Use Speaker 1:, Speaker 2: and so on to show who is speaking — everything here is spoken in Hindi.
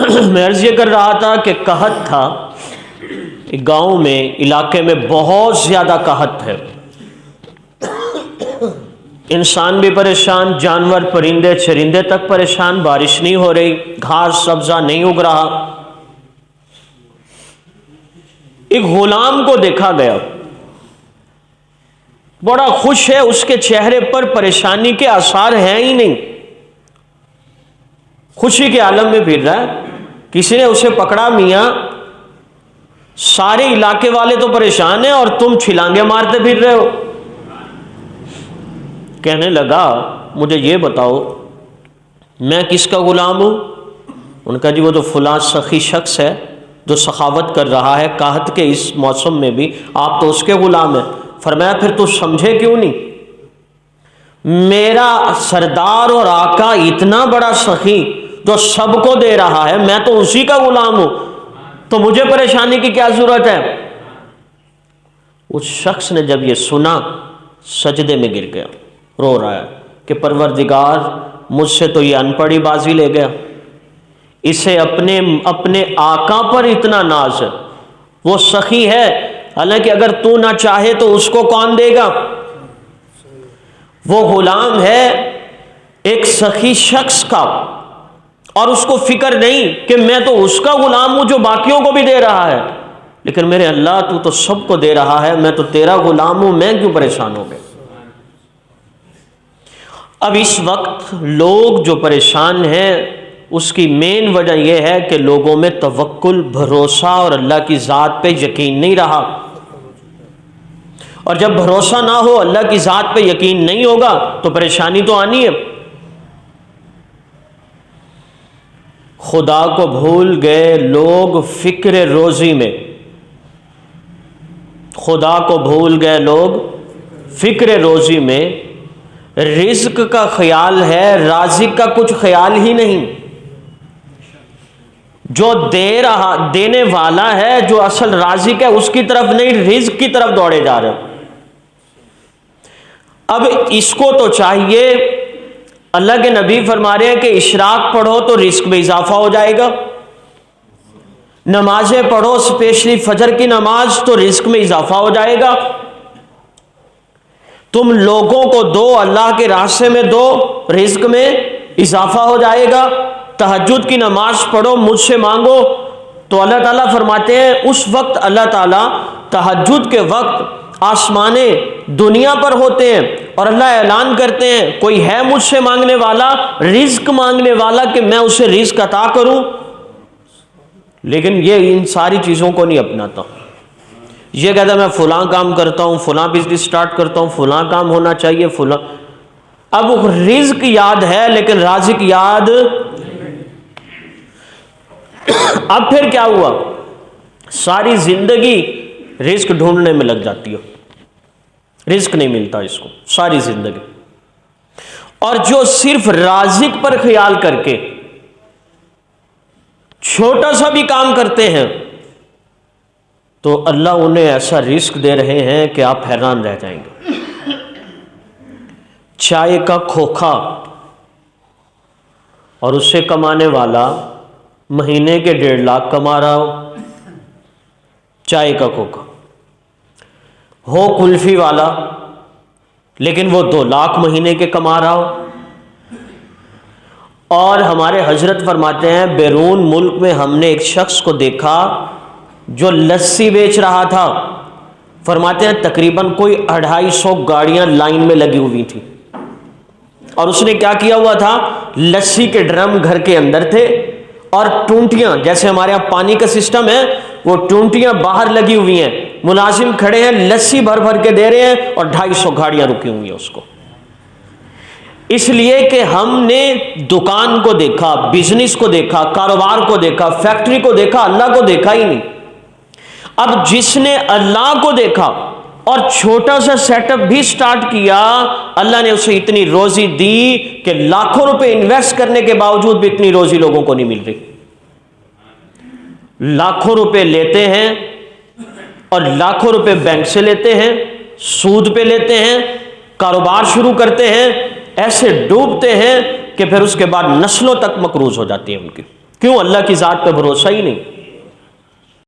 Speaker 1: मैं अर्ज़ ये कर रहा था कि कहत था, एक गांव में, इलाके में बहुत ज़्यादा कहत है। इंसान भी परेशान, जानवर परिंदे चरिंदे तक परेशान, बारिश नहीं हो रही, घास सब्जा नहीं उग रहा। एक गुलाम को देखा गया, बड़ा खुश है, उसके चेहरे पर परेशानी के आसार हैं ही नहीं, खुशी के आलम में फिर रहा है। किसी ने उसे पकड़ा, मियां सारे इलाके वाले तो परेशान हैं और तुम छिलांगे मारते फिर रहे हो। कहने लगा, मुझे ये बताओ मैं किसका गुलाम हूं? उनका जी वो तो फलां सखी शख्स है जो सखावत कर रहा है कहत के इस मौसम में भी, आप तो उसके गुलाम हैं। फरमाया फिर तू समझे क्यों नहीं, मेरा सरदार और आका इतना बड़ा सखी जो सबको दे रहा है, मैं तो उसी का गुलाम हूं, तो मुझे परेशानी की क्या जरूरत है? उस शख्स ने जब ये सुना सजदे में गिर गया, रो रहा है कि परवरदिगार मुझसे तो ये अनपढ़ी बाजी ले गया, इसे अपने अपने आका पर इतना नाज है, वो सखी है, हालांकि अगर तू ना चाहे तो उसको कौन देगा? वो गुलाम है एक सखी शख्स का और उसको फिक्र नहीं कि मैं तो उसका गुलाम हूं जो बाकियों को भी दे रहा है, लेकिन मेरे अल्लाह तू तो सबको दे रहा है, मैं तो तेरा गुलाम हूं, मैं क्यों परेशान हो गया? अब इस वक्त लोग जो परेशान हैं उसकी मेन वजह यह है कि लोगों में तवक्कुल, भरोसा और अल्लाह की ज़ात पे यकीन नहीं रहा। और जब भरोसा ना हो, अल्लाह की ज़ात पे यकीन नहीं होगा तो परेशानी तो आनी है। खुदा को भूल गए लोग फिक्र रोजी में, खुदा को भूल गए लोग फिक्र रोजी में, रिज्क का ख्याल है, राज़िक का कुछ ख्याल ही नहीं। जो दे रहा, देने वाला है, जो असल राज़िक है, उसकी तरफ नहीं, रिज्क की तरफ दौड़े जा रहे हो। अब इसको तो चाहिए, अल्लाह के नबी फरमा रहे हैं कि इशराक पढ़ो तो रिस्क में इजाफा हो जाएगा, नमाजें पढ़ो स्पेशली फजर की नमाज तो रिस्क में इजाफा हो जाएगा, तुम लोगों को दो, अल्लाह के रास्ते में दो, रिस्क में इजाफा हो जाएगा, तहज्जुद की नमाज पढ़ो, मुझसे मांगो। तो अल्लाह ताला फरमाते हैं उस वक्त अल्लाह ताला तहज्जुद के वक्त आसमाने दुनिया पर होते हैं और अल्लाह ऐलान करते हैं कोई है मुझसे मांगने वाला, रिज्क मांगने वाला, कि मैं उसे रिज्क अता करूं। लेकिन ये इन सारी चीज़ों को नहीं अपनाता। ये कहता मैं फलां काम करता हूं, फलां बिजनेस स्टार्ट करता हूं, फलां काम होना चाहिए, फलां। अब रिज्क याद है लेकिन राज़िक याद। अब फिर क्या हुआ, सारी जिंदगी रिस्क ढूंढने में लग जाती है, रिस्क नहीं मिलता इसको सारी जिंदगी। और जो सिर्फ राज़िक पर ख्याल करके छोटा सा भी काम करते हैं तो अल्लाह उन्हें ऐसा रिस्क दे रहे हैं कि आप हैरान रह जाएंगे। चाय का खोखा और उससे कमाने वाला महीने के 1.5 लाख कमा रहा हो, चाय का खोखा हो, कुल्फी वाला लेकिन वो 2 लाख महीने के कमा रहा हो। और हमारे हजरत फरमाते हैं बैरून मुल्क में हमने एक शख्स को देखा जो लस्सी बेच रहा था, फरमाते हैं तकरीबन कोई 250 गाड़ियां लाइन में लगी हुई थी और उसने क्या किया हुआ था, लस्सी के ड्रम घर के अंदर थे और टूंटियां, जैसे हमारे यहाँ पानी का सिस्टम है, वो टूंटियां बाहर लगी हुई हैं, मुलाजिम खड़े हैं, लस्सी भर भर के दे रहे हैं और 250 गाड़ियां रुकी हुई हैं उसको। इसलिए कि हमने दुकान को देखा, बिजनेस को देखा, कारोबार को देखा, फैक्ट्री को देखा, अल्लाह को देखा ही नहीं। अब जिसने अल्लाह को देखा और छोटा सा सेटअप भी स्टार्ट किया, अल्लाह ने उसे इतनी रोजी दी कि लाखों रुपए इन्वेस्ट करने के बावजूद भी इतनी रोजी लोगों को नहीं मिल रही। लाखों रुपए लेते हैं और लाखों रुपए बैंक से लेते हैं, सूद पे लेते हैं, कारोबार शुरू करते हैं, ऐसे डूबते हैं कि फिर उसके बाद नस्लों तक मकरूज हो जाती है उनकी। क्यों? अल्लाह की ज़ात पे भरोसा ही नहीं।